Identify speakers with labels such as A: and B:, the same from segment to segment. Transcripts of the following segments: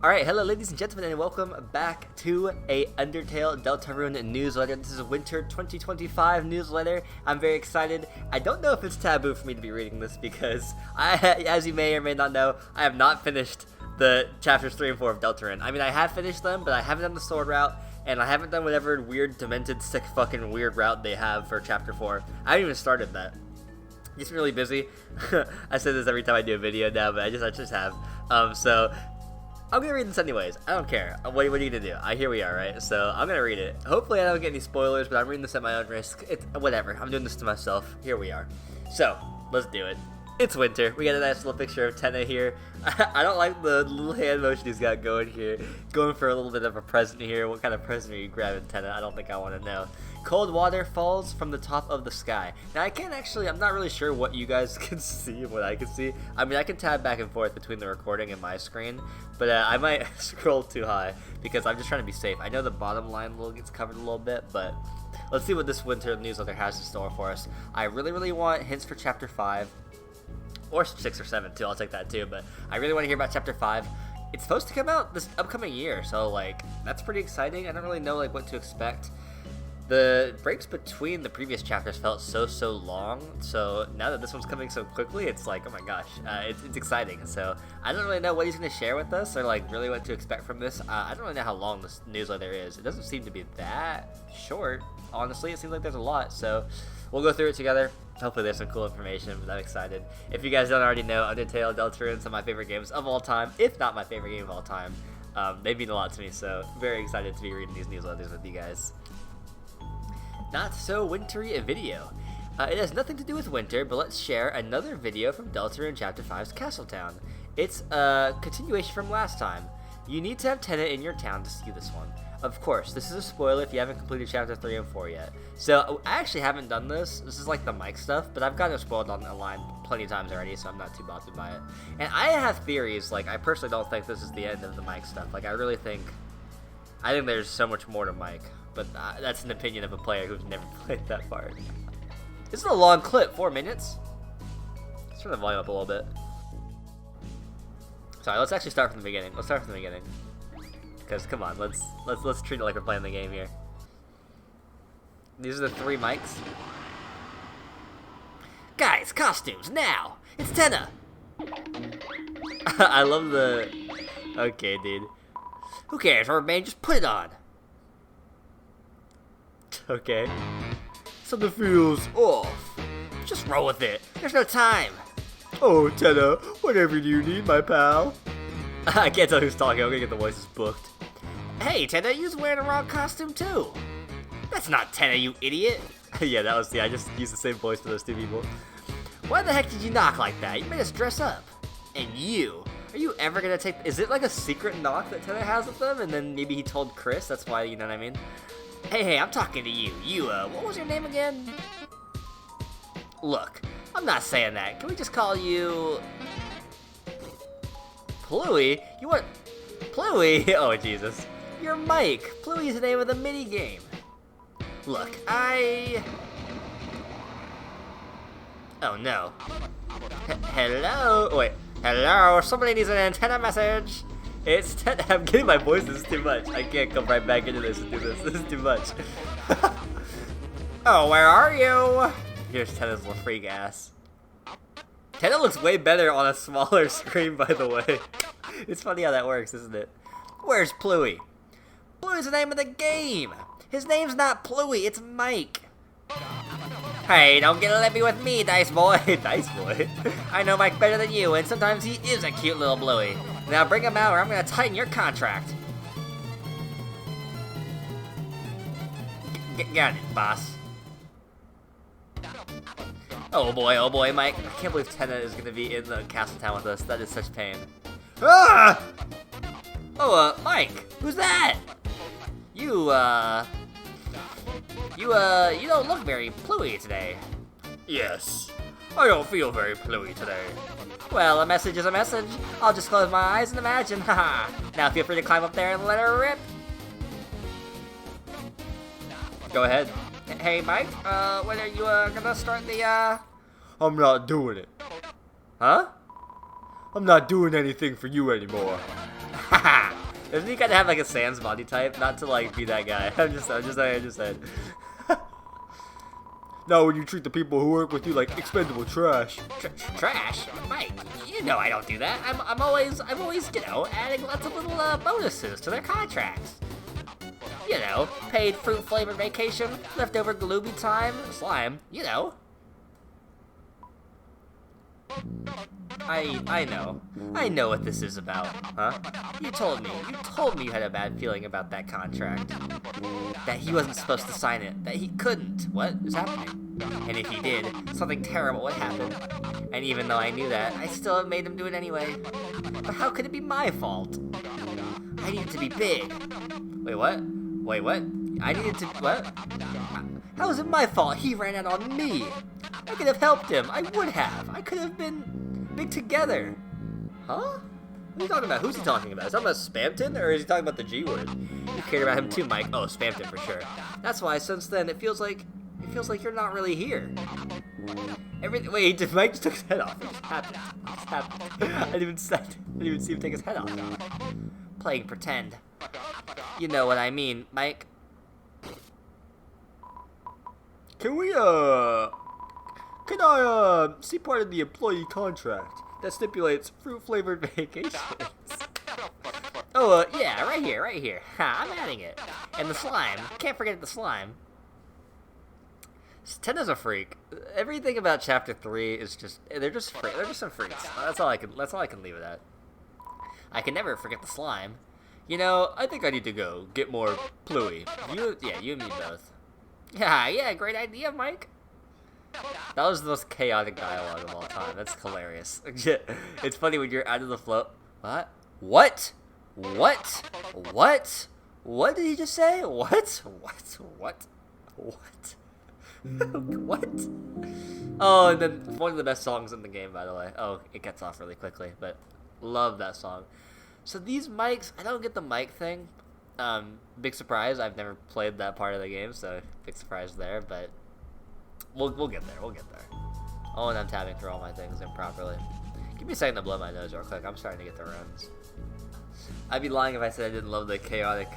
A: Alright, hello ladies and gentlemen, and welcome back to a Undertale Deltarune newsletter. This is a winter 2025 newsletter. I'm very excited. I don't know if it's taboo for me to be reading this because, as you may or may not know, I have not finished the chapters 3 and 4 of Deltarune. I mean, I have finished them, but I haven't done the sword route, and I haven't done whatever weird, demented, sick fucking weird route they have for chapter 4. I haven't even started that. Just really busy. I say this every time I do a video now, but I just have. So I'm gonna read this anyways. I don't care. What are you gonna do? Here we are, right? So I'm gonna read it. Hopefully I don't get any spoilers, but I'm reading this at my own risk. It's whatever. I'm doing this to myself. Here we are. So let's do it. It's winter. We got a nice little picture of Tenna here. I don't like the little hand motion he's got going here. Going for a little bit of a present here. What kind of present are you grabbing, Tenna? I don't think I want to know. Cold water falls from the top of the sky. Now I can't actually, I'm not really sure what you guys can see and what I can see. I mean, I can tab back and forth between the recording and my screen, but I might scroll too high because I'm just trying to be safe. I know the bottom line gets covered a little bit, but let's see what this winter newsletter has in store for us. I really want hints for chapter 5. Or 6 or 7 too, I'll take that too, but I really want to hear about chapter 5. It's supposed to come out this upcoming year, so like, that's pretty exciting. I don't really know like what to expect. The breaks between the previous chapters felt so long, so now that this one's coming so quickly, it's like, oh my gosh, it's exciting. So I don't really know what he's going to share with us, or like really what to expect from this. I don't really know how long this newsletter is. It doesn't seem to be that short, honestly. It seems like there's a lot, so we'll go through it together. Hopefully there's some cool information, but I'm excited. If you guys don't already know, Undertale, Deltarune, some of my favorite games of all time, if not my favorite game of all time. They mean a lot to me, so very excited to be reading these newsletters with you guys. Not so wintry a video. It has nothing to do with winter, but let's share another video from Deltarune Chapter 5's Castletown. It's a continuation from last time. You need to have Tenna in your town to see this one. Of course, this is a spoiler if you haven't completed Chapter 3 and 4 yet. So, I actually haven't done this. This is like the Mike stuff, but I've gotten it spoiled online plenty of times already, so I'm not too bothered by it. And I have theories, like, I personally don't think this is the end of the Mike stuff. Like, I think there's so much more to Mike, but that's an opinion of a player who's never played that part. This is a long clip, 4 minutes. Let's turn the volume up a little bit. Sorry, let's actually start from the beginning. Let's start from the beginning. Because come on, let's treat it like we're playing the game here. These are the 3 mics. Guys, costumes now. It's Tenna. I love the. Okay, dude. Who cares, or man? Just put it on. Okay. Something feels off. Just roll with it. There's no time. Oh, Tenna, whatever you need, my pal. I can't tell who's talking. I'm gonna get the voices booked. Hey, Tenna, you was wearing the wrong costume too. That's not Tenna, you idiot. Yeah, that was. Yeah, I just used the same voice for those 2 people. Why the heck did you knock like that? You made us dress up. And you. Are you ever gonna take? Is it like a secret knock that Tenna has with them, and then maybe he told Chris? That's why, you know what I mean? Hey, I'm talking to you. You, what was your name again? Look, I'm not saying that. Can we just call you Pluie? You want Pluie? Oh, Jesus. You're Mike. Pluie is the name of the mini game. Look, oh no. Hello? Wait. Hello? Somebody needs an antenna message. It's Tenna. I'm getting my voice. This is too much. I can't come right back into this and do this. This is too much. Oh, where are you? Here's Tenna's little freak ass. Tenna looks way better on a smaller screen, by the way. It's funny how that works, isn't it? Where's Pluie? Pluie's the name of the game. His name's not Pluie, it's Mike. Hey, don't get lippy with me, Dice Boy. Dice Boy? I know Mike better than you, and sometimes he is a cute little Bluey. Now bring him out or I'm gonna tighten your contract. Got it, boss. Oh boy, Mike. I can't believe Tenna is gonna be in the Castletown with us. That is such pain. Ah! Oh, Mike, who's that? You don't look very Pluie today. Yes, I don't feel very Pluie today. Well, a message is a message. I'll just close my eyes and imagine, haha. Now feel free to climb up there and let her rip. Go ahead. Hey, Mike, when are you, gonna start the, I'm not doing it. Huh? I'm not doing anything for you anymore. Haha. Doesn't he kind of have like a Sans body type? Not to like be that guy. I'm just saying. Now when you treat the people who work with you like expendable trash. Trash? Mike, you know I don't do that. I'm always, you know, adding lots of little bonuses to their contracts. You know, paid fruit-flavored vacation, leftover gloomy time, slime, you know. I know what this is about, huh? You told me you had a bad feeling about that contract. That he wasn't supposed to sign it, that he couldn't. What is happening? And if he did, something terrible would happen. And even though I knew that, I still made him do it anyway. But how could it be my fault? I needed to be big. Wait, what? I needed to, what? How is it my fault? He ran out on me. I could have helped him. I would have. I could have been big together. Huh? What are you talking about? Who's he talking about? Is he talking about Spamton, or is he talking about the G word? You cared about him too, Mike. Oh, Spamton for sure. That's why since then it feels like you're not really here. Wait, Mike just took his head off. It just happened. I didn't even see him take his head off. Playing pretend. You know what I mean, Mike. Can I see part of the employee contract that stipulates fruit-flavored vacations? Oh, yeah, right here. Ha, I'm adding it. And the slime. Can't forget the slime. Tenno's a freak. Everything about Chapter 3 is just, they're just some freaks. That's all I can leave it at. I can never forget the slime. You know, I think I need to go get more Pluey. You and me both. Yeah, great idea, Mike. That was the most chaotic dialogue of all time. That's hilarious. It's funny when you're out of the flow. What? What did he just say? What? What? Oh, and then one of the best songs in the game, by the way. Oh, it gets off really quickly, but love that song. So these mics, I don't get the mic thing. Big surprise. I've never played that part of the game, so big surprise there. But we'll get there. Oh, and I'm tabbing through all my things improperly. Give me a second to blow my nose real quick. I'm starting to get the runs. I'd be lying if I said I didn't love the chaotic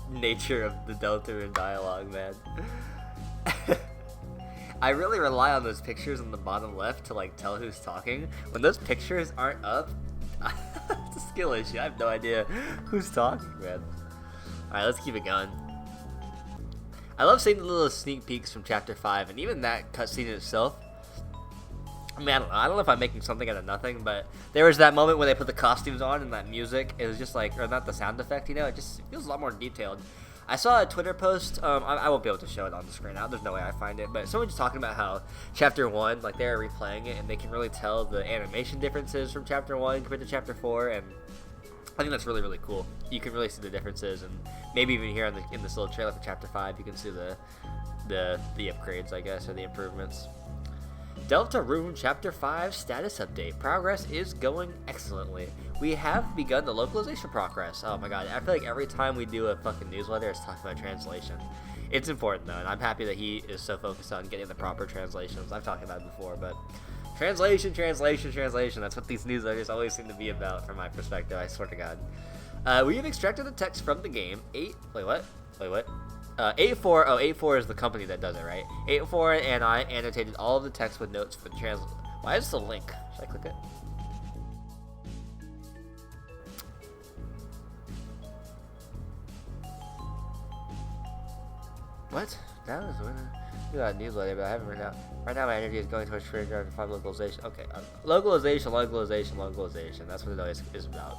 A: nature of the Deltarune dialogue, man. I really rely on those pictures in the bottom left to like tell who's talking. When those pictures aren't up, it's a skill issue. I have no idea who's talking, man. Alright, let's keep it going. I love seeing the little sneak peeks from Chapter 5, and even that cutscene in itself. I mean, I don't know if I'm making something out of nothing, but there was that moment when they put the costumes on and that music. It was just like, or not the sound effect, you know, it feels a lot more detailed. I saw a Twitter post, I won't be able to show it on the screen now, there's no way I find it, but someone just talking about how Chapter 1, like, they're replaying it, and they can really tell the animation differences from Chapter 1 compared to Chapter 4, and I think that's really, really cool. You can really see the differences, and maybe even here in this little trailer for Chapter 5, you can see the upgrades, I guess, or the improvements. Deltarune Chapter 5 status update. Progress is going excellently. We have begun the localization progress. Oh my god, I feel like every time we do a fucking newsletter, it's talking about translation. It's important though, and I'm happy that he is so focused on getting the proper translations. I've talked about it before, but translation, that's what these newsletters always seem to be about from my perspective, I swear to god. We have extracted the text from the game. 84, 84 is the company that does it, right? 84 and I annotated all of the text with notes for the translation. Why is this a link? Should I click it? What? That was we got a newsletter, but I haven't written out. Right now my energy is going towards trying to find localization. Okay, localization. That's what it always is about.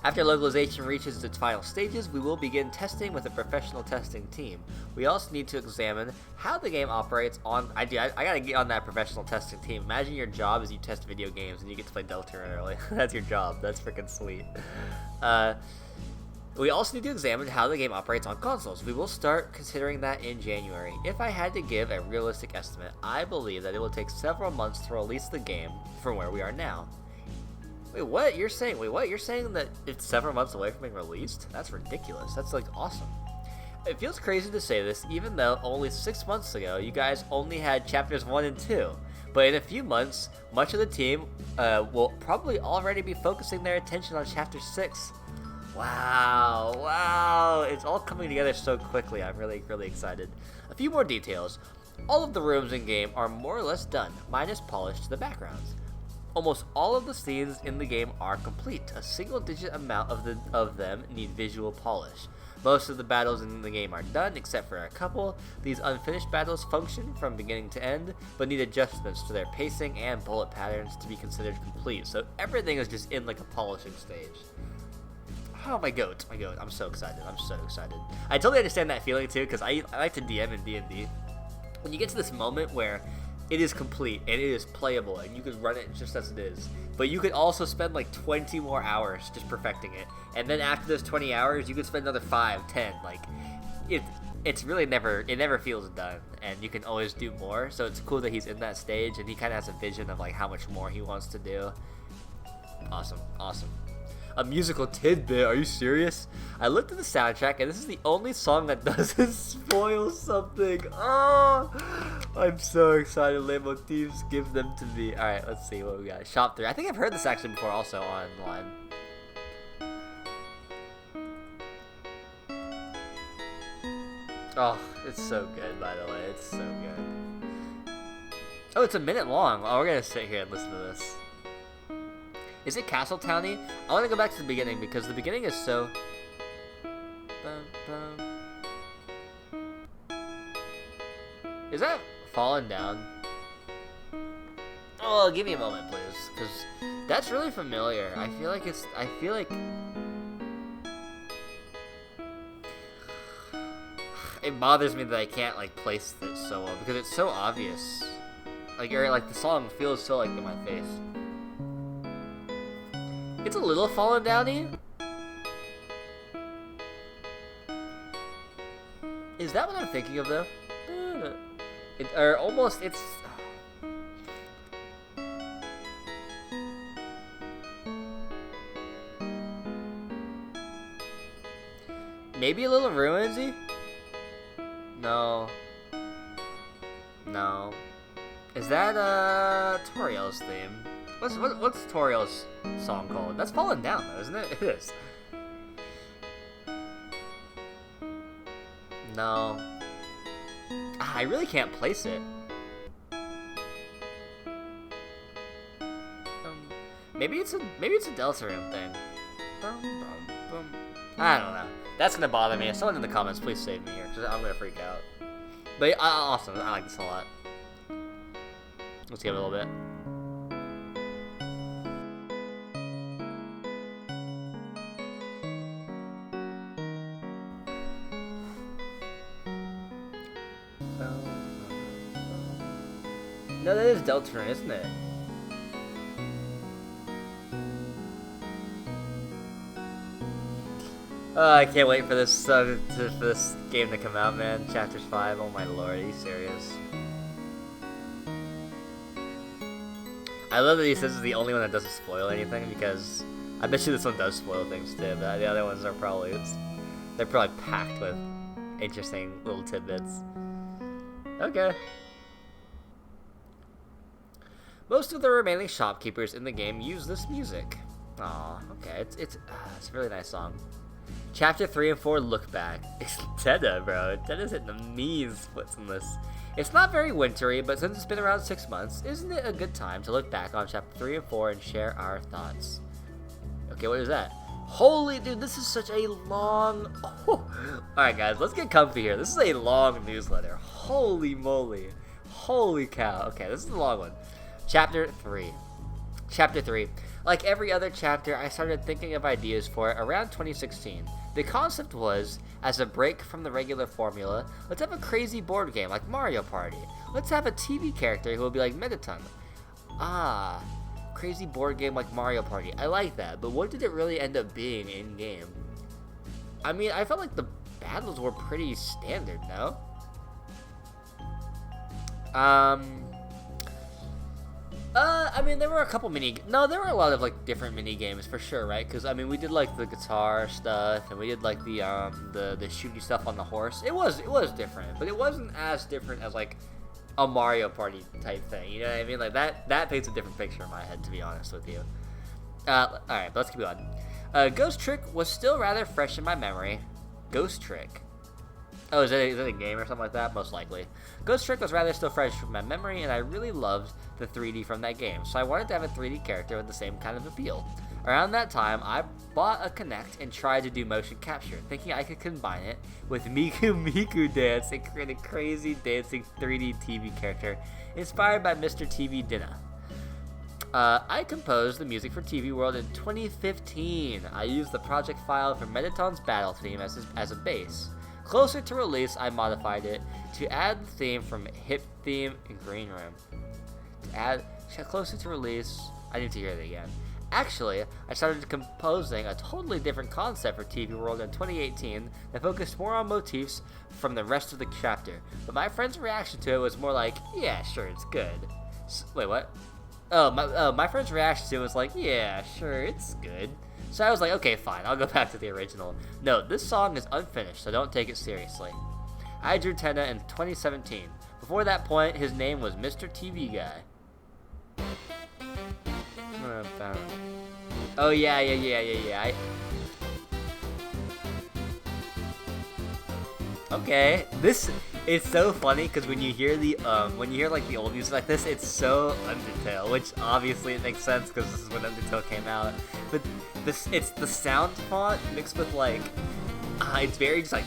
A: After localization reaches its final stages, we will begin testing with a professional testing team. We also need to examine how the game operates on... I gotta get on that professional testing team. Imagine your job is you test video games and you get to play Deltarune early. That's your job. That's freaking sweet. We also need to examine how the game operates on consoles. We will start considering that in January. If I had to give a realistic estimate, I believe that it will take several months to release the game from where we are now. Wait, what? You're saying that it's several months away from being released? That's ridiculous. That's, like, awesome. It feels crazy to say this, even though only 6 months ago, you guys only had Chapters 1 and 2. But in a few months, much of the team will probably already be focusing their attention on Chapter 6. Wow, wow, it's all coming together so quickly. I'm really, really excited. A few more details. All of the rooms in game are more or less done, minus polish to the backgrounds. Almost all of the scenes in the game are complete. A single-digit amount of them need visual polish. Most of the battles in the game are done, except for a couple. These unfinished battles function from beginning to end, but need adjustments to their pacing and bullet patterns to be considered complete. So everything is just in like a polishing stage. Oh, my goat. I'm so excited. I totally understand that feeling too, because I like to DM in D&D. When you get to this moment where it is complete and it is playable and you can run it just as it is, but you could also spend like 20 more hours just perfecting it, and then after those 20 hours you could spend another 5, 10. Like it's really never feels done, and you can always do more. So it's cool that he's in that stage and he kind of has a vision of like how much more he wants to do. Awesome. A musical tidbit, are you serious? I looked at the soundtrack and this is the only song that doesn't spoil something. Oh, I'm so excited. Leitmotifs, give them to me. Alright, let's see what we got. Shop 3. I think I've heard this actually before also online. Oh, it's so good, by the way. It's so good. Oh, it's a minute long. Oh, we're gonna sit here and listen to this. Is it Castle Towny? I want to go back to the beginning because the beginning is so... Is that Fallen Down? Oh, give me a moment, please, because that's really familiar. I feel like it bothers me that I can't like place this so well because it's so obvious. Like the song feels so like in my face. It's a little Fallen Downy. Is that what I'm thinking of though? Or almost it's. Maybe a little Ruinsy? No. Is that Toriel's theme? What's Toriel's song called? That's Fallen Down though, isn't it? It is. No. I really can't place it. Maybe it's a Deltarune thing. I don't know. That's gonna bother me. If someone in the comments, please save me here, because I'm gonna freak out. But awesome. I like this a lot. Let's give it a little bit. No, that is Deltarune, isn't it? I can't wait for this game to come out, man. CH.5, oh my lord, are you serious? I love that he says it's the only one that doesn't spoil anything, because I bet you this one does spoil things too, but the other ones are probably packed with interesting little tidbits. Okay. Most of the remaining shopkeepers in the game use this music. Aw, okay, it's a really nice song. Chapter 3 and 4 look back. It's Teda, bro. Teda's hitting the mean splits in this. It's not very wintry, but since it's been around 6 months, isn't it a good time to look back on Chapter 3 and 4 and share our thoughts? Okay, what is that? Holy dude, this is such a long... Oh. Alright guys, let's get comfy here. This is a long newsletter. Holy moly. Holy cow. Okay, this is the long one. Chapter 3. Chapter 3. Like every other chapter, I started thinking of ideas for it around 2016. The concept was, as a break from the regular formula, let's have a crazy board game like Mario Party. Let's have a TV character who will be like Mettaton. Ah, crazy board game like Mario Party. I like that, but what did it really end up being in-game? I mean, I felt like the battles were pretty standard, no? I mean, there were a couple there were a lot of, like, different mini games for sure, right? Because, I mean, we did, like, the guitar stuff, and we did, like, the shooty stuff on the horse. It was different, but it wasn't as different as, like, a Mario Party type thing, you know what I mean? Like, that paints a different picture in my head, to be honest with you. Alright, let's keep going. Ghost Trick was still rather fresh in my memory. Ghost Trick. Oh, is it a game or something like that? Most likely. Ghost Trick was rather still fresh from my memory, and I really loved the 3D from that game, so I wanted to have a 3D character with the same kind of appeal. Around that time, I bought a Kinect and tried to do motion capture, thinking I could combine it with Miku Miku Dance and create a crazy dancing 3D TV character inspired by Mr. TV Dinner. I composed the music for TV World in 2015. I used the project file for Mettaton's battle theme as a base. Closer to release, I modified it to add the theme from Hip Theme and Green Room. Closer to release, I need to hear it again. Actually, I started composing a totally different concept for TV World in 2018 that focused more on motifs from the rest of the chapter. But my friend's reaction to it was more like, yeah, sure, it's good. Wait, what? My friend's reaction to it was like, yeah, sure, it's good. So I was like, okay, fine, I'll go back to the original. No, this song is unfinished, so don't take it seriously. I drew Tenna in 2017. Before that point, his name was Mr. TV Guy. Oh, yeah. Okay, this is so funny because when you hear like the old music like this, it's so Undertale, which obviously it makes sense because this is when Undertale came out. But it's the sound font mixed with like, it's very just like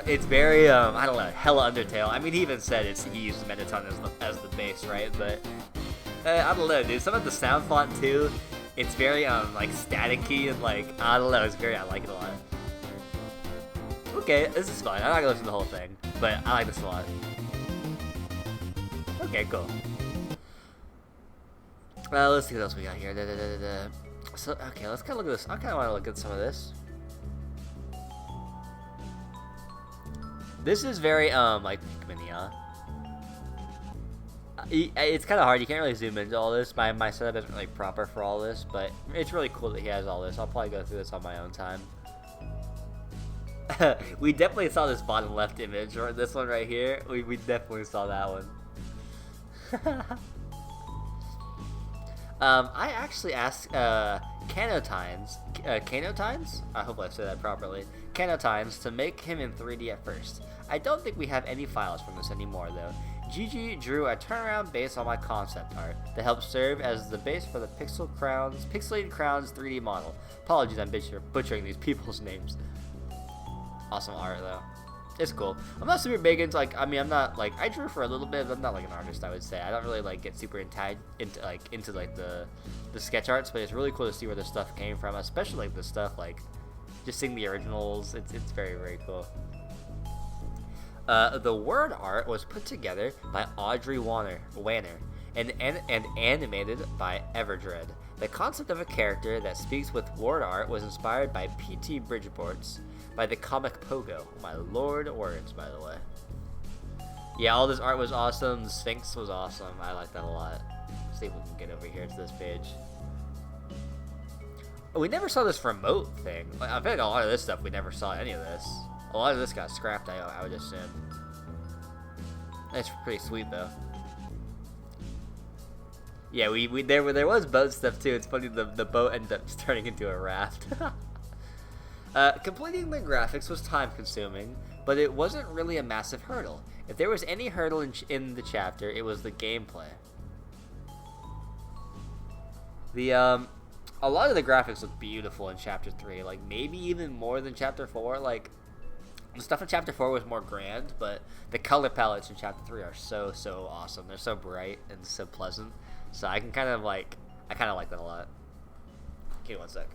A: it's very I don't know, hella Undertale. I mean, he even said he uses Mettaton as the base, right? But I don't know, dude. Some of the sound font too, it's very like staticky and like I don't know. I like it a lot. Okay, this is fine. I'm not gonna listen to the whole thing, but I like this a lot. Okay, cool. Let's see what else we got here. So, okay, let's kind of look at this. I kind of want to look at some of this. This is very, like, Pikmin-y. It's kind of hard. You can't really zoom into all this. My setup isn't really proper for all this, but it's really cool that he has all this. I'll probably go through this on my own time. We definitely saw this bottom left image, or this one right here. We definitely saw that one. I actually asked Canotines, I hope I said that properly, Canotines to make him in 3D at first. I don't think we have any files from this anymore though. Gigi drew a turnaround base on my concept art that helped serve as the base for the Pixelated Crowns 3D model. Apologies, I'm butchering these people's names. Awesome art though. It's cool. I'm not super big into like, I mean, I'm not like, I drew for a little bit, but I'm not like an artist, I would say. I don't really like get super into the sketch arts, but it's really cool to see where this stuff came from, especially like the stuff like just seeing the originals. It's very, very cool. The word art was put together by Audrey Wanner and animated by Everdread. The concept of a character that speaks with word art was inspired by P.T. Bridgeport's by the comic Pogo. My lord words, by the way. Yeah, all this art was awesome. The Sphinx was awesome. I like that a lot. Let's see if we can get over here to this page. Oh, we never saw this remote thing. Like, I feel like a lot of this stuff, we never saw any of this. A lot of this got scrapped, I would assume. That's pretty sweet, though. Yeah, there was boat stuff, too. It's funny, the boat ended up just turning into a raft. Completing the graphics was time-consuming, but it wasn't really a massive hurdle. If there was any hurdle in the chapter, it was the gameplay. A lot of the graphics look beautiful in Chapter 3, like, maybe even more than Chapter 4, like, the stuff in Chapter 4 was more grand, but the color palettes in Chapter 3 are so awesome. They're so bright and so pleasant, so I kind of like that a lot. Give me one sec.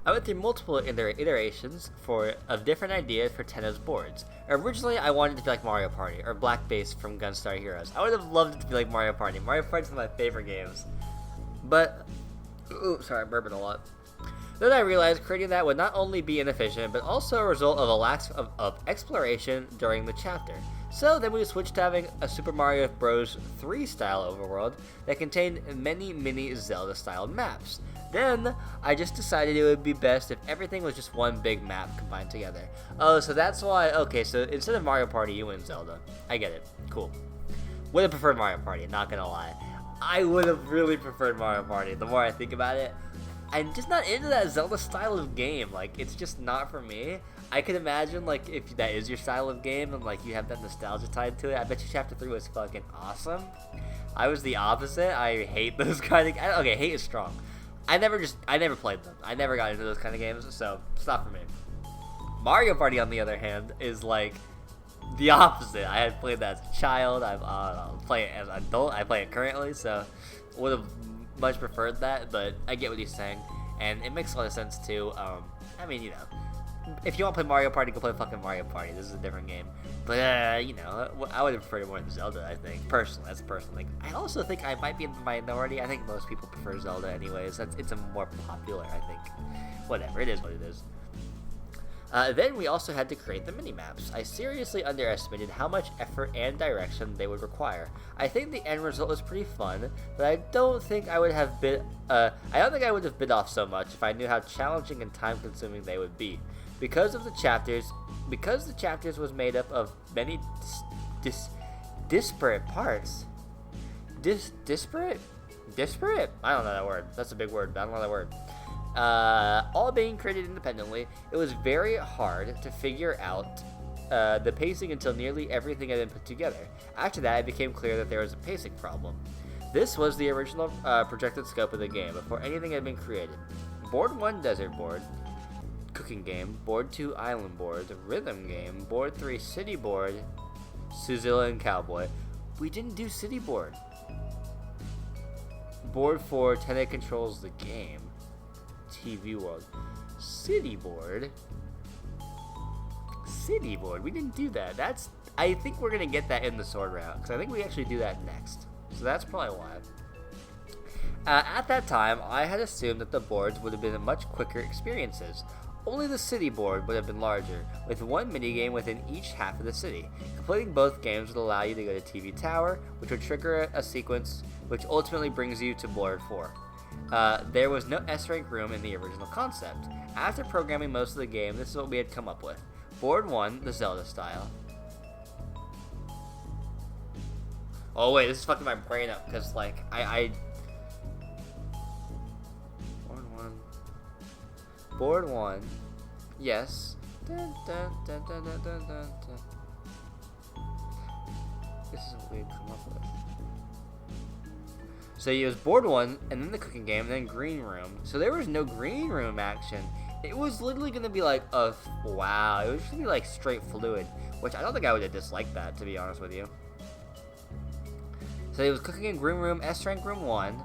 A: I went through multiple iterations of different ideas for Tenna's boards. Originally, I wanted it to be like Mario Party, or Black Base from Gunstar Heroes. I would have loved it to be like Mario Party. Mario Party is one of my favorite games. But, sorry, I'm burping a lot. Then I realized creating that would not only be inefficient, but also a result of a lack of exploration during the chapter. So then we switched to having a Super Mario Bros. 3 style overworld that contained many mini Zelda style maps. Then I just decided it would be best if everything was just one big map combined together. Oh, so that's why, okay, so instead of Mario Party, you win Zelda. I get it. Cool. Would have preferred Mario Party, not gonna lie. I would have really preferred Mario Party, the more I think about it. I'm just not into that Zelda style of game. Like, it's just not for me. I can imagine, like, if that is your style of game and, like, you have that nostalgia tied to it. I bet you Chapter 3 was fucking awesome. I was the opposite. I hate those kind of... Okay, hate is strong. I never played them. I never got into those kind of games, so it's not for me. Mario Party, on the other hand, is, like, the opposite. I had played that as a child. I play it as an adult. I play it currently, so would have much preferred that, but I get what he's saying, and it makes a lot of sense, too. I mean, you know, if you want to play Mario Party, go play fucking Mario Party. This is a different game. But, you know, I would have preferred it more than Zelda, I think. Personally, that's personal. Like, I also think I might be in the minority. I think most people prefer Zelda anyways. It's a more popular, I think. Whatever, it is what it is. Then we also had to create the mini-maps. I seriously underestimated how much effort and direction they would require. I think the end result was pretty fun, but I don't think I would have bit off so much if I knew how challenging and time-consuming they would be. Because the chapters was made up of many disparate parts. Disparate? I don't know that word. That's a big word. I don't know that word. All being created independently, it was very hard to figure out the pacing until nearly everything had been put together. After that, it became clear that there was a pacing problem. This was the original projected scope of the game before anything had been created. Board 1 Desert Board, Cooking Game, Board 2 Island Board, Rhythm Game, Board 3 City Board, Suzilla and Cowboy. We didn't do City Board. Board 4 Tene controls the game. TV World. City Board. We didn't do that. I think we're gonna get that in the sword route, because I think we actually do that next. So that's probably why. At that time, I had assumed that the boards would have been much quicker experiences. Only the city board would have been larger, with one minigame within each half of the city. Completing both games would allow you to go to TV Tower, which would trigger a sequence which ultimately brings you to Board 4. There was no S-rank room in the original concept. After programming most of the game, this is what we had come up with. Board 1, the Zelda style. Oh wait, this is fucking my brain up, because, like, Board 1, yes. Dun, dun, dun, dun, dun, dun, dun, dun. This is what we had come up with. So it was Board 1, and then the cooking game, and then Green Room. So there was no Green Room action. It was literally going to be like wow. It was just going to be like straight fluid, which I don't think I would have disliked that, to be honest with you. So it was Cooking and Green Room, S-Rank Room 1.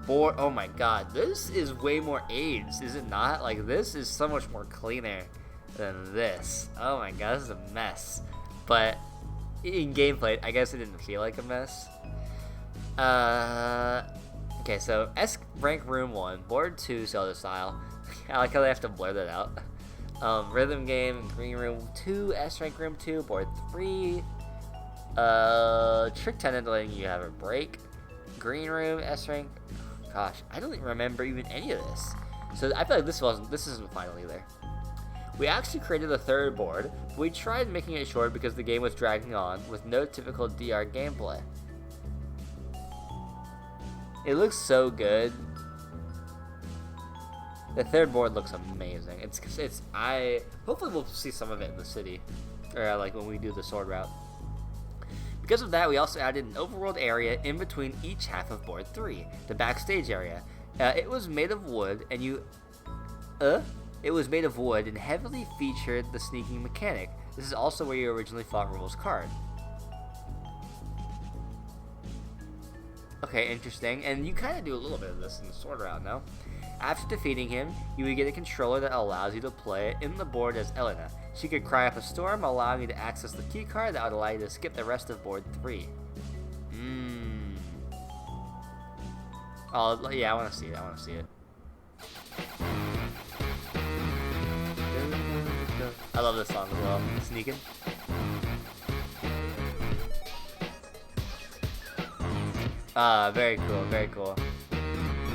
A: Board, oh my god, this is way more AIDS, is it not? Like, this is so much more cleaner than this. Oh my god, this is a mess. But in gameplay, I guess it didn't feel like a mess. Okay, so S-Rank Room 1, Board 2, Zelda style. I like how they have to blur that out. Rhythm Game, Green Room 2, S-Rank Room 2, Board 3. Trick Tenant letting you have a break. Green Room, S-Rank. Gosh, I don't even remember even any of this. So I feel like this isn't final either. We actually created a third board, but we tried making it short because the game was dragging on with no typical DR gameplay. It looks so good. The third board looks amazing. Hopefully we'll see some of it in the city, or like when we do the sword route. Because of that, we also added an overworld area in between each half of Board 3, the backstage area. It was made of wood, and heavily featured the sneaking mechanic. This is also where you originally fought Rule's card. Okay, interesting. And you kind of do a little bit of this in the sword route, no? After defeating him, you would get a controller that allows you to play in the board as Elena. She could cry up a storm, allowing you to access the key card that would allow you to skip the rest of Board 3. Oh, yeah, I want to see it. I love this song as well. Sneaking. Very cool.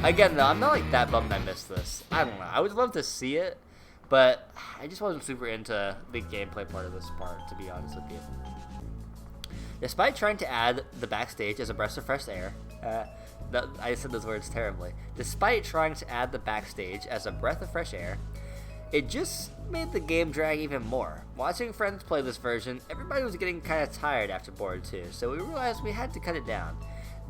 A: Again, though, I'm not like that bummed I missed this. I don't know. I would love to see it, but I just wasn't super into the gameplay part of this part, to be honest with you. Despite trying to add the backstage as a breath of fresh air, I said those words terribly. Despite trying to add the backstage as a breath of fresh air, it just made the game drag even more. Watching friends play this version, everybody was getting kind of tired after Board 2, so we realized we had to cut it down.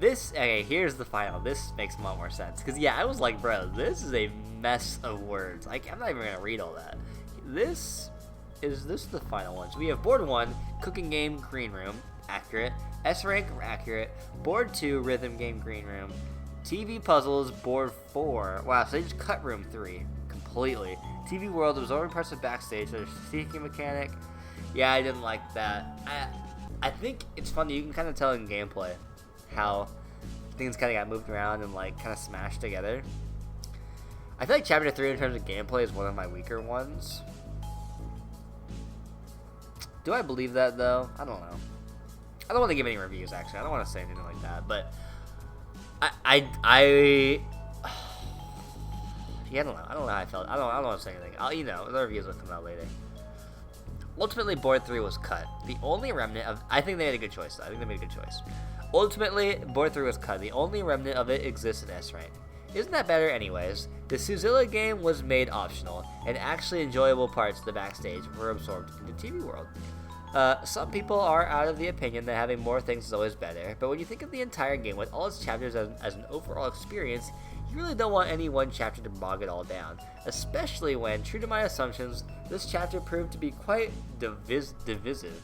A: Okay, here's the final. This makes a lot more sense. Because, yeah, I was like, bro, this is a mess of words. Like, I'm not even going to read all that. This is the final one. So we have Board 1, Cooking Game, Green Room, accurate. S-Rank, accurate. Board 2, Rhythm Game, Green Room. TV Puzzles, Board 4. Wow, so they just cut Room 3 completely. TV World, absorbing parts of backstage. So there's sneaking mechanic. Yeah, I didn't like that. I think it's funny. You can kind of tell in gameplay how things kind of got moved around and like kind of smashed together. I feel like Chapter 3 in terms of gameplay is one of my weaker ones. Do I believe that though? I don't know. I don't want to give any reviews actually. I don't want to say anything like that, but I yeah, I don't know. I don't know how I felt. I don't want to say anything. The reviews will come out later. Ultimately, Board 3 was cut. The only remnant of... I think they made a good choice, though. I think they made a good choice. Ultimately, Board 3 was cut. The only remnant of it exists in S-Rank. Isn't that better anyways? The Suzilla game was made optional, and actually enjoyable parts of the backstage were absorbed into TV World. Some people are out of the opinion that having more things is always better, but when you think of the entire game with all its chapters as an overall experience, you really don't want any one chapter to bog it all down, especially when, true to my assumptions, this chapter proved to be quite divisive.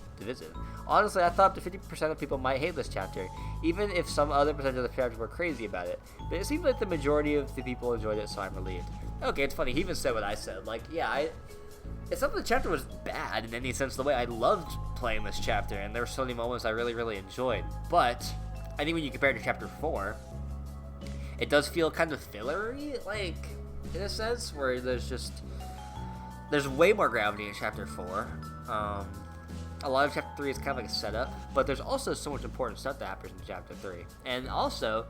A: Honestly, I thought up to 50% of people might hate this chapter, even if some other percentage of the chapters were crazy about it, but it seems like the majority of the people enjoyed it, so I'm relieved. Okay, it's funny, he even said what I said, like, yeah, it's not that the chapter was bad in any sense of the way. I loved playing this chapter, and there were so many moments I really, really enjoyed, but I think when you compare it to Chapter 4, it does feel kind of fillery, like, in a sense, where there's way more gravity in Chapter 4. A lot of Chapter 3 is kind of like a setup, but there's also so much important stuff that happens in Chapter 3. And also,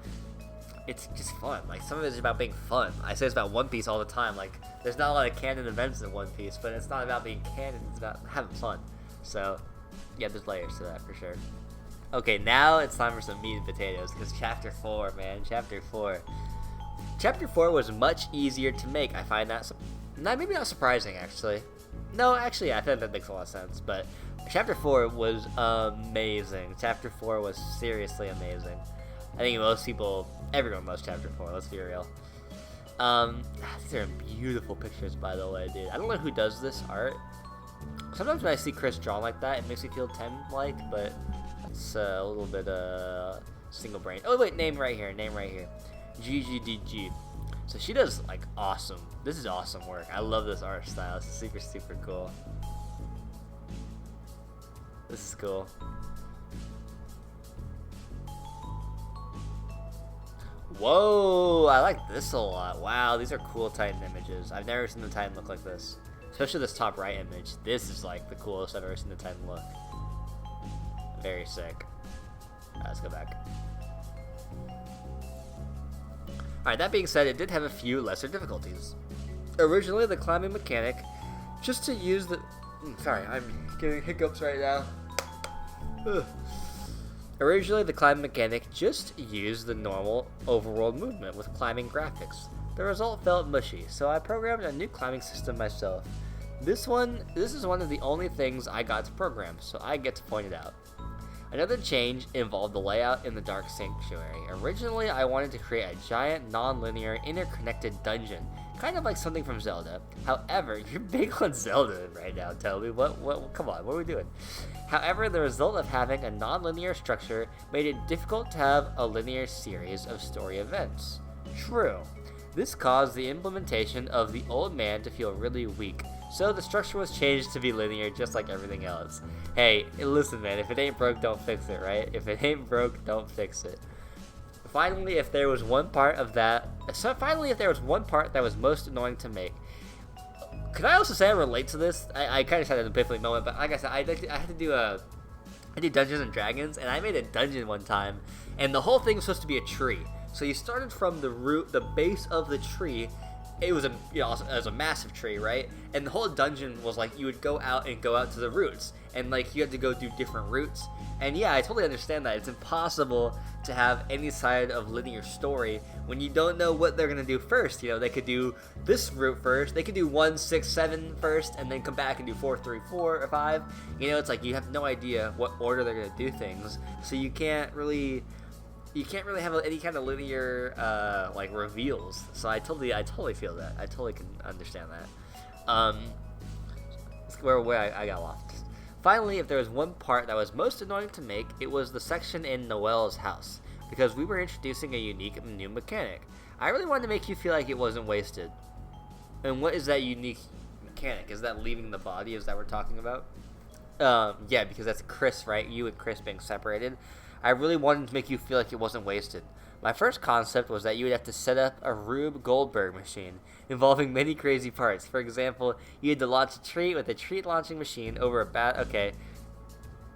A: it's just fun. Like, some of it is about being fun. I say it's about One Piece all the time. Like, there's not a lot of canon events in One Piece, but it's not about being canon, it's about having fun. So, yeah, there's layers to that for sure. Okay, now it's time for some meat and potatoes, because Chapter 4, man, Chapter 4. Chapter 4 was much easier to make. I find that, maybe not surprising, actually. No, actually, yeah, I think that makes a lot of sense, but Chapter 4 was amazing. Chapter 4 was seriously amazing. I think everyone loves Chapter 4, let's be real. These are beautiful pictures, by the way, dude. I don't know who does this art. Sometimes when I see Chris drawn like that, it makes me feel 10-like, but it's a little bit, single brain. Oh, wait, name right here. GGDG. So she does, like, awesome. This is awesome work. I love this art style. It's super, super cool. This is cool. Whoa, I like this a lot. Wow, these are cool Titan images. I've never seen the Titan look like this. Especially this top right image. This is like the coolest I've ever seen the Titan look. Very sick. Alright, let's go back. Alright, that being said, it did have a few lesser difficulties. Originally, the climbing mechanic, just to use the... sorry, I'm getting hiccups right now. Ugh. Originally, the climbing mechanic just used the normal overworld movement with climbing graphics. The result felt mushy, so I programmed a new climbing system myself. This is one of the only things I got to program, so I get to point it out. Another change involved the layout in the Dark Sanctuary. Originally, I wanted to create a giant, non-linear, interconnected dungeon, kind of like something from Zelda. However, you're big on Zelda right now, Toby. Come on, what are we doing? However, the result of having a non-linear structure made it difficult to have a linear series of story events. True. This caused the implementation of the Old Man to feel really weak, so the structure was changed to be linear just like everything else. Hey, listen man, if it ain't broke, don't fix it, right? If it ain't broke, don't fix it. Finally, if there was one part that was most annoying to make. Could I also say I relate to this? I kind of had an epiphany moment, but like I said, I had to do Dungeons and Dragons, and I made a dungeon one time, and the whole thing was supposed to be a tree. So you started from the base of the tree. It was a massive tree, right? And the whole dungeon was like you would go out to the roots, and like you had to go through different routes. And yeah, I totally understand that. It's impossible to have any side of linear story when you don't know what they're gonna do first. You know, they could do this route first, they could do 1, 6, 7 first, and then come back and do 4, 3, 4, or 5. You know, it's like you have no idea what order they're gonna do things, so you can't really have any kind of linear like reveals. So I totally feel that. I totally can understand that. Where I got lost. Finally, if there was one part that was most annoying to make, it was the section in Noelle's house, because we were introducing a unique new mechanic. I really wanted to make you feel like it wasn't wasted. And what is that unique mechanic? Is that leaving the body? Is that what we're talking about? Yeah, because that's Chris, right? You and Chris being separated. I really wanted to make you feel like it wasn't wasted. My first concept was that you would have to set up a Rube Goldberg machine, involving many crazy parts. For example, you had to launch a treat with a treat launching machine over a bat. Okay,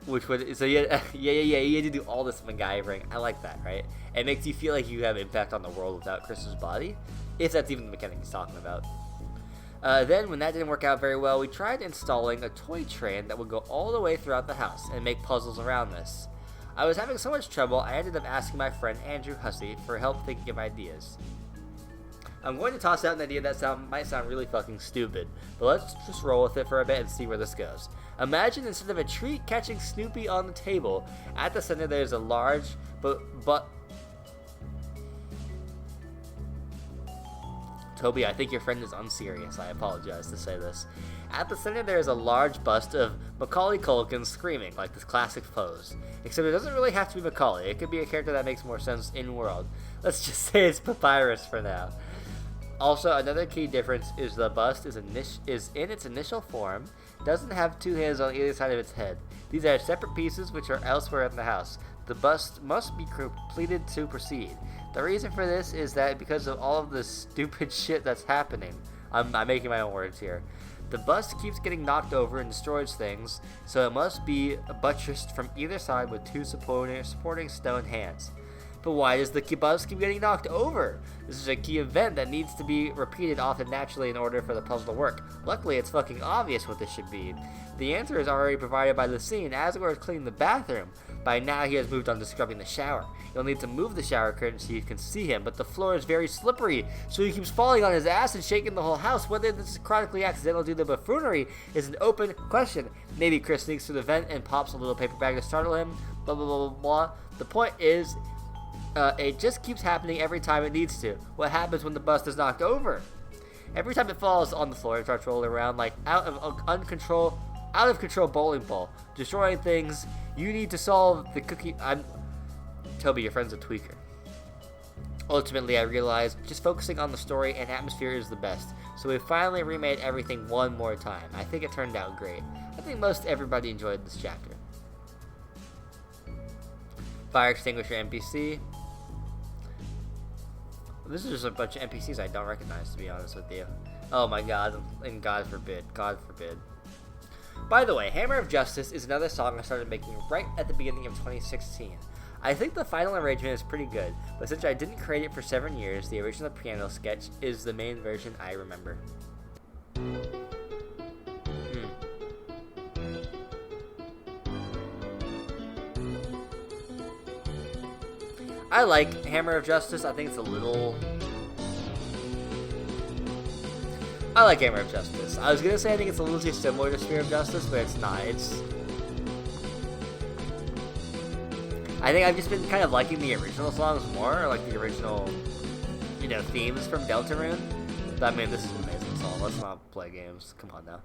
A: which would you had, you had to do all this MacGyvering. I like that, right? It makes you feel like you have impact on the world without Chris's body, if that's even the mechanic he's talking about. Then, when that didn't work out very well, we tried installing a toy train that would go all the way throughout the house and make puzzles around this. I was having so much trouble, I ended up asking my friend Andrew Hussey for help thinking of ideas. I'm going to toss out an idea that might sound really fucking stupid, but let's just roll with it for a bit and see where this goes. Imagine instead of a treat catching Snoopy on the table, at the center there's a large, but... Toby, I think your friend is unserious. I apologize to say this. At the center there is a large bust of Macaulay Culkin screaming, like this classic pose. Except it doesn't really have to be Macaulay. It could be a character that makes more sense in-world. Let's just say it's Papyrus for now. Also, another key difference is the bust is in its initial form, doesn't have two hands on either side of its head. These are separate pieces which are elsewhere in the house. The bust must be completed to proceed. The reason for this is that because of all of the stupid shit that's happening. I'm making my own words here. The bust keeps getting knocked over and destroys things, so it must be buttressed from either side with two supporting stone hands. But why does the bust keep getting knocked over? This is a key event that needs to be repeated often naturally in order for the puzzle to work. Luckily, it's fucking obvious what this should be. The answer is already provided by the scene. Asgore is cleaning the bathroom. By now, he has moved on to scrubbing the shower. You'll need to move the shower curtain so you can see him, but the floor is very slippery, so he keeps falling on his ass and shaking the whole house. Whether this is chronically accidental due to buffoonery is an open question. Maybe Chris sneaks through the vent and pops a little paper bag to startle him. Blah, blah, blah, blah, blah. The point is, it just keeps happening every time it needs to. What happens when the bust is knocked over? Every time it falls on the floor, it starts rolling around like out of control bowling ball, destroying things. You need to solve the cookie. Toby, your friend's a tweaker. Ultimately, I realized just focusing on the story and atmosphere is the best. So we finally remade everything one more time. I think it turned out great. I think most everybody enjoyed this chapter. Fire extinguisher NPC. This is just a bunch of NPCs I don't recognize, to be honest with you. Oh my god, and God forbid. God forbid. By the way, Hammer of Justice is another song I started making right at the beginning of 2016. I think the final arrangement is pretty good, but since I didn't create it for 7 years, the original piano sketch is the main version I remember. I like Hammer of Justice. I think it's a little... I like Hammer of Justice. I was gonna say I think it's a little too similar to Spear of Justice, but it's not. I think I've just been kind of liking the original songs more, like the original, themes from Deltarune. But I mean, this is an amazing song. Let's not play games. Come on now.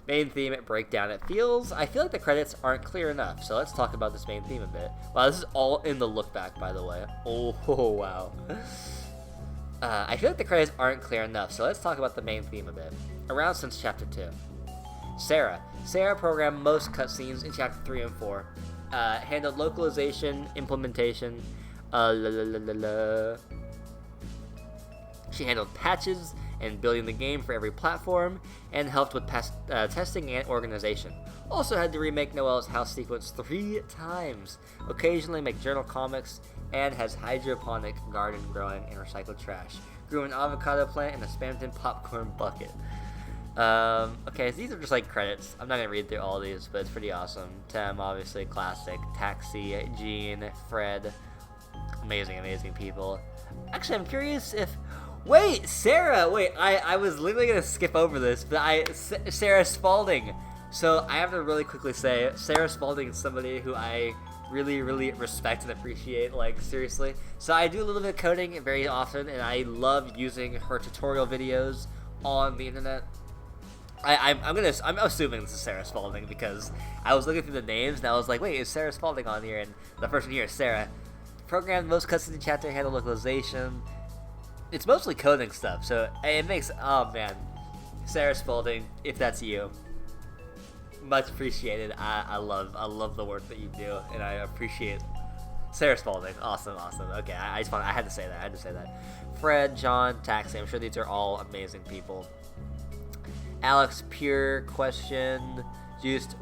A: Main theme at breakdown. I feel like the credits aren't clear enough, so let's talk about this main theme a bit. Wow, this is all in the look back, by the way. Oh, wow. I feel like the credits aren't clear enough, so let's talk about the main theme a bit. Around since Chapter 2. Sarah programmed most cutscenes in Chapter 3 and 4. Handled localization, implementation, She handled patches and building the game for every platform, and helped with testing and organization. Also had to remake Noelle's house sequence 3 times, occasionally make journal comics, and has hydroponic garden growing in recycled trash. Grew an avocado plant in a Spamton popcorn bucket. Okay, so these are just like credits. I'm not gonna read through all of these, but it's pretty awesome. Tem, obviously, classic. Taxi, Gene, Fred, amazing people. Actually, I'm curious if. Wait, Sarah. Wait, I was literally gonna skip over this, but Sarah Spalding. So I have to really quickly say, Sarah Spalding is somebody who I really respect and appreciate, like, seriously. So I do a little bit of coding very often, and I love using her tutorial videos on the internet. I'm assuming this is Sarah Spalding because I was looking through the names and I was like, wait, is Sarah Spalding on here? And the person here is Sarah. Programmed most cutscenes in chapter, handle localization. It's mostly coding stuff, so it makes, oh man, Sarah Spalding, if that's you, much appreciated. I love the work that you do, and I appreciate Sarah Spalding. Awesome. Okay, I had to say that. Fred, John, Taxi. I'm sure these are all amazing people. Alex, pure question. Just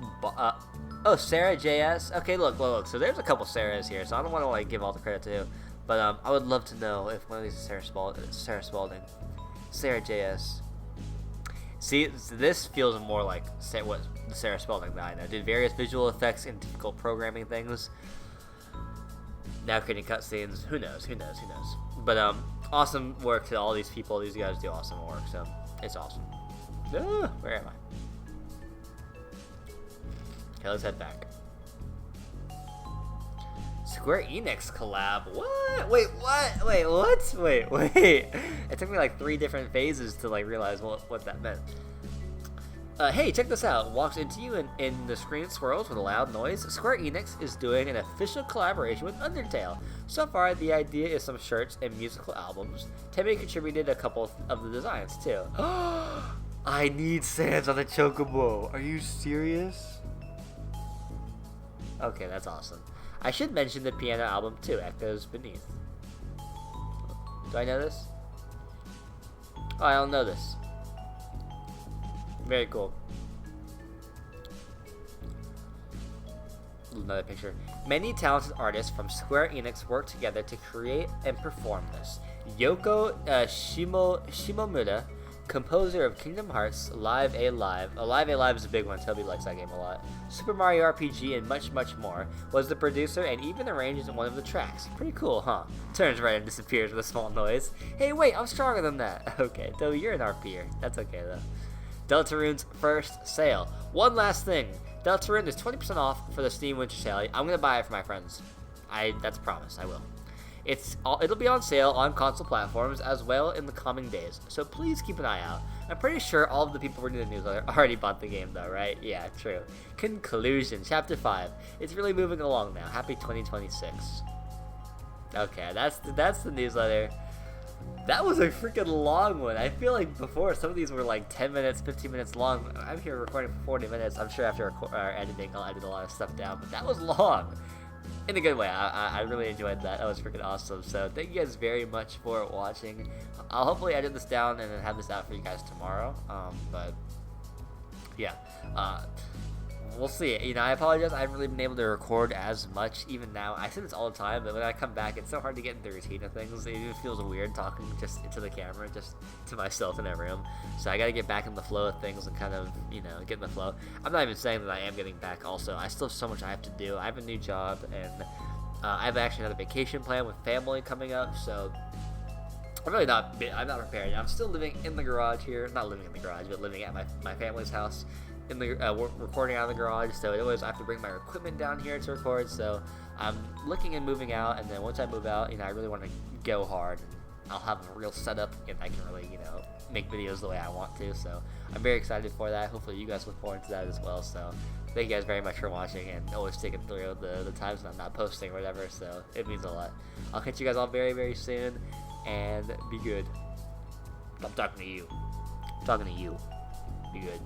A: oh, Sarah JS. Okay, look. So there's a couple Sarahs here, so I don't want to like give all the credit to you, but I would love to know if one of these is Sarah Spalding. Sarah JS. See, this feels more like what the Sarah Spalding that I know. Did various visual effects and difficult programming things. Now creating cutscenes. Who knows? But awesome work to all these people. These guys do awesome work, so it's awesome. Where am I? Okay, let's head back. Square Enix collab. What? Wait, what? Wait, what? Wait. It took me like 3 different phases to like realize what that meant. Hey, check this out. Walks into you and in the screen swirls with a loud noise. Square Enix is doing an official collaboration with Undertale. So far, the idea is some shirts and musical albums. Temi contributed a couple of the designs too. I need Sans on a chocobo. Are you serious? Okay, that's awesome. I should mention the piano album too, Echoes Beneath. Do I know this? Oh, I don't know this. Very cool. Another picture. Many talented artists from Square Enix work together to create and perform this. Yoko Shimomura, composer of Kingdom Hearts, Live A Live. Live A Live is a big one, Toby likes that game a lot. Super Mario RPG and much more, was the producer and even arranged one of the tracks. Pretty cool, huh? Turns right and disappears with a small noise. Hey, wait, I'm stronger than that. Okay, Toby, you're an RPer. That's okay, though. Deltarune's first sale. One last thing. Deltarune is 20% off for the Steam Winter Sale. I'm going to buy it for my friends. That's a promise, I will. It'll be on sale on console platforms as well in the coming days, so please keep an eye out. I'm pretty sure all of the people reading the newsletter already bought the game though, right? Yeah, true. Conclusion, Chapter 5. It's really moving along now. Happy 2026. Okay, that's the newsletter. That was a freaking long one. I feel like before some of these were like 10 minutes, 15 minutes long. I'm here recording for 40 minutes. I'm sure after editing I'll edit a lot of stuff down, but that was long. In a good way. I really enjoyed that. That was freaking awesome. So thank you guys very much for watching. I'll hopefully edit this down and then have this out for you guys tomorrow. But yeah, we'll see. You know, I apologize. I haven't really been able to record as much even now. I say this all the time, but when I come back, it's so hard to get into the routine of things. It even feels weird talking just into the camera, just to myself in a room. So I gotta get back in the flow of things and kind of, you know, get in the flow. I'm not even saying that I am getting back also. I still have so much I have to do. I have a new job, and I have actually another vacation plan with family coming up, so I'm not prepared. I'm still living in the garage here. Not living in the garage, but living at my family's house. In the recording out of the garage, so it always I have to bring my equipment down here to record. So I'm looking and moving out, and then once I move out, you know, I really want to go hard. And I'll have a real setup, and I can really, you know, make videos the way I want to. So I'm very excited for that. Hopefully you guys look forward to that as well. So thank you guys very much for watching and always sticking through the times that I'm not posting or whatever. So it means a lot. I'll catch you guys all very soon, and be good. I'm talking to you. Be good.